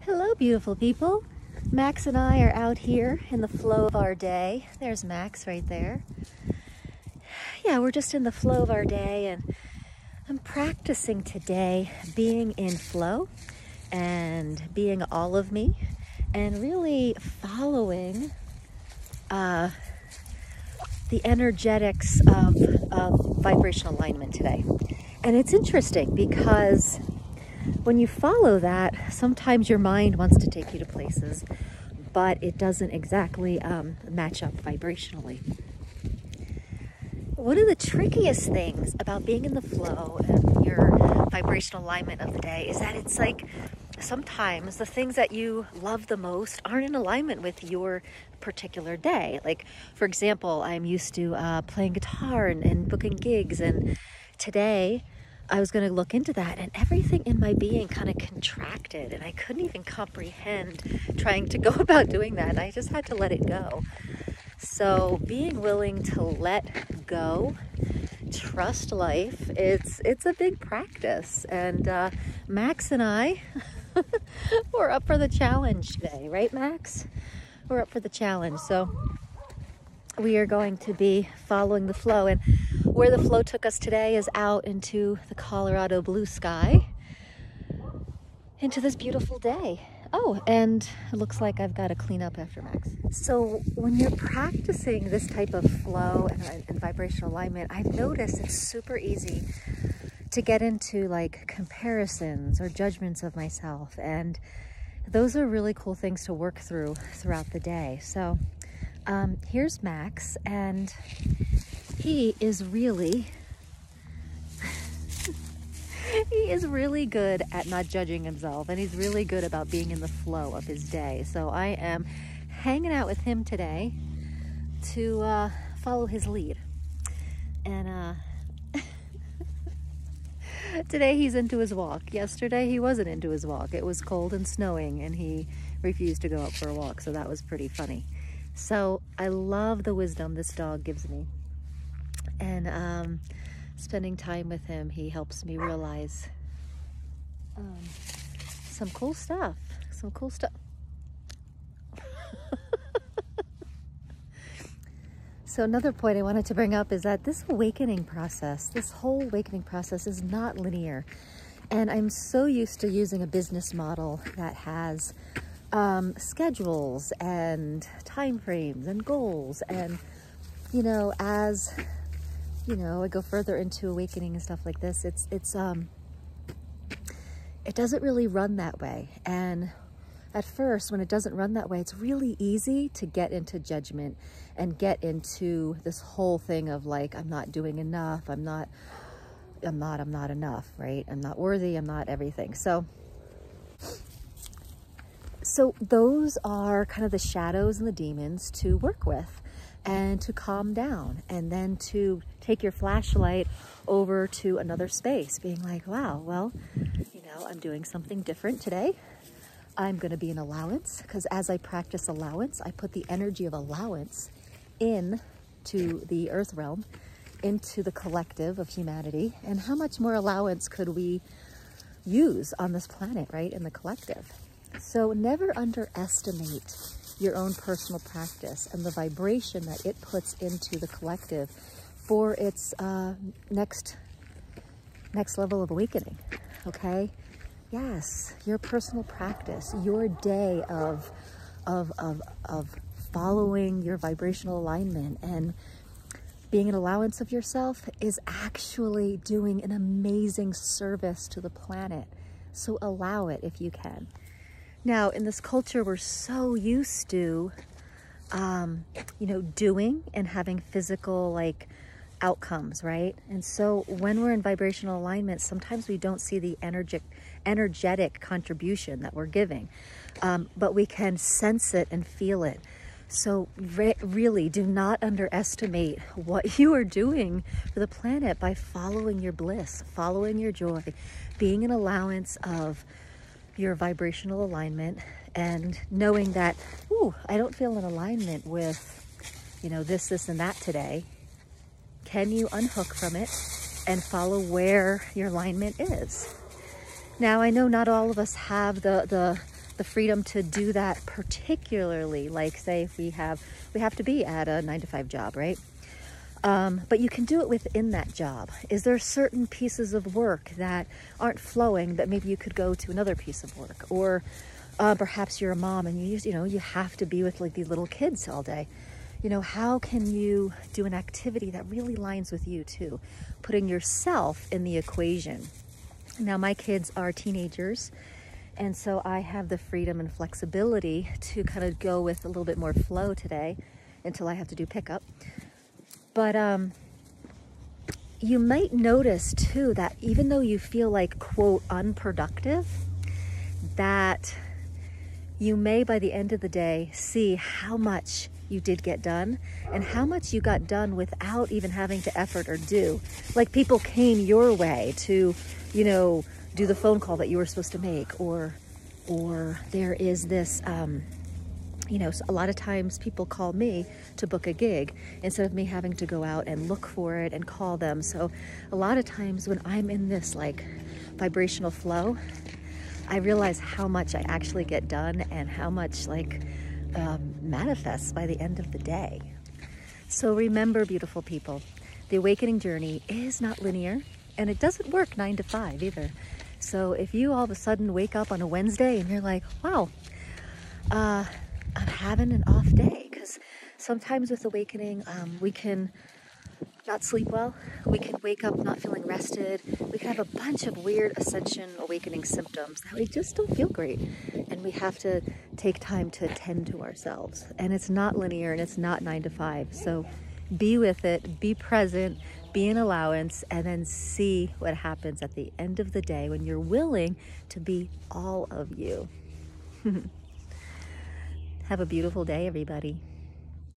Hello, beautiful people. Max and I are out here in the flow of our day. There's Max right there. Yeah, we're just in the flow of our day, and I'm practicing today being in flow and being all of me and really following the energetics of vibrational alignment today. And it's interesting because when you follow that, sometimes your mind wants to take you to places, but it doesn't exactly match up vibrationally. One of the trickiest things about being in the flow and your vibrational alignment of the day is that it's like sometimes the things that you love the most aren't in alignment with your particular day. Like, for example, I'm used to playing guitar and booking gigs, and today I was going to look into that, and everything in my being kind of contracted, and I couldn't even comprehend trying to go about doing that. I just had to let it go. So being willing to let go, trust life, it's a big practice. And Max and I, we're up for the challenge today, right, Max? We're up for the challenge. So we are going to be following the flow, and where the flow took us today is out into the Colorado blue sky, into this beautiful day. Oh, and it looks like I've got to clean up after Max. So when you're practicing this type of flow and vibrational alignment, I've noticed it's super easy to get into like comparisons or judgments of myself, and those are really cool things to work through throughout the day. So here's Max, and he is really good at not judging himself, and he's really good about being in the flow of his day. So I am hanging out with him today to follow his lead. And today he's into his walk. Yesterday he wasn't into his walk. It was cold and snowing, and he refused to go out for a walk, so that was pretty funny. So I love the wisdom this dog gives me, and spending time with him, he helps me realize some cool stuff. So another point I wanted to bring up is that this awakening process, this whole awakening process is not linear. And I'm so used to using a business model that has schedules and time frames and goals. And, you know, as, you know, I go further into awakening and stuff like this, it doesn't really run that way. And at first, when it doesn't run that way, it's really easy to get into judgment and get into this whole thing of like, I'm not doing enough, I'm not enough, right? I'm not worthy, I'm not everything. So those are kind of the shadows and the demons to work with and to calm down, and then to take your flashlight over to another space, being like, wow, well, you know, I'm doing something different today. I'm going to be in allowance, because as I practice allowance, I put the energy of allowance into the earth realm, into the collective of humanity. And how much more allowance could we use on this planet, right, in the collective? So never underestimate your own personal practice and the vibration that it puts into the collective for its next level of awakening. Okay? Yes, your personal practice, your day of following your vibrational alignment and being an allowance of yourself is actually doing an amazing service to the planet. So allow it if you can. Now, in this culture, we're so used to, you know, doing and having physical, like, outcomes, right? And so when we're in vibrational alignment, sometimes we don't see the energetic contribution that we're giving, but we can sense it and feel it. So really do not underestimate what you are doing for the planet by following your bliss, following your joy, being an allowance of your vibrational alignment, and knowing that, ooh, I don't feel in alignment with, you know, this and that today. Can you unhook from it and follow where your alignment is? Now, I know not all of us have the the freedom to do that, particularly like say if we have to be at a 9-to-5 job, right? But you can do it within that job. Is there certain pieces of work that aren't flowing that maybe you could go to another piece of work? Or perhaps you're a mom and you have to be with like these little kids all day. How can you do an activity that really aligns with you too? Putting yourself in the equation. Now my kids are teenagers, and so I have the freedom and flexibility to kind of go with a little bit more flow today until I have to do pickup. But you might notice too that even though you feel like, quote, unproductive, that you may by the end of the day see how much you did get done and how much you got done without even having to effort or do. Like people came your way to, do the phone call that you were supposed to make, or there is this, a lot of times people call me to book a gig instead of me having to go out and look for it and call them. So a lot of times when I'm in this like vibrational flow, I realize how much I actually get done and how much manifests by the end of the day. So remember, beautiful people, the awakening journey is not linear, and it doesn't work 9 to 5 either. So if you all of a sudden wake up on a Wednesday and you're like, wow, I'm having an off day, because sometimes with awakening, we can not sleep well, we can wake up not feeling rested, we can have a bunch of weird ascension awakening symptoms that we just don't feel great, and we have to take time to attend to ourselves. And it's not linear and it's not 9 to 5. So be with it, be present, be an allowance, and then see what happens at the end of the day when you're willing to be all of you. Have a beautiful day, everybody.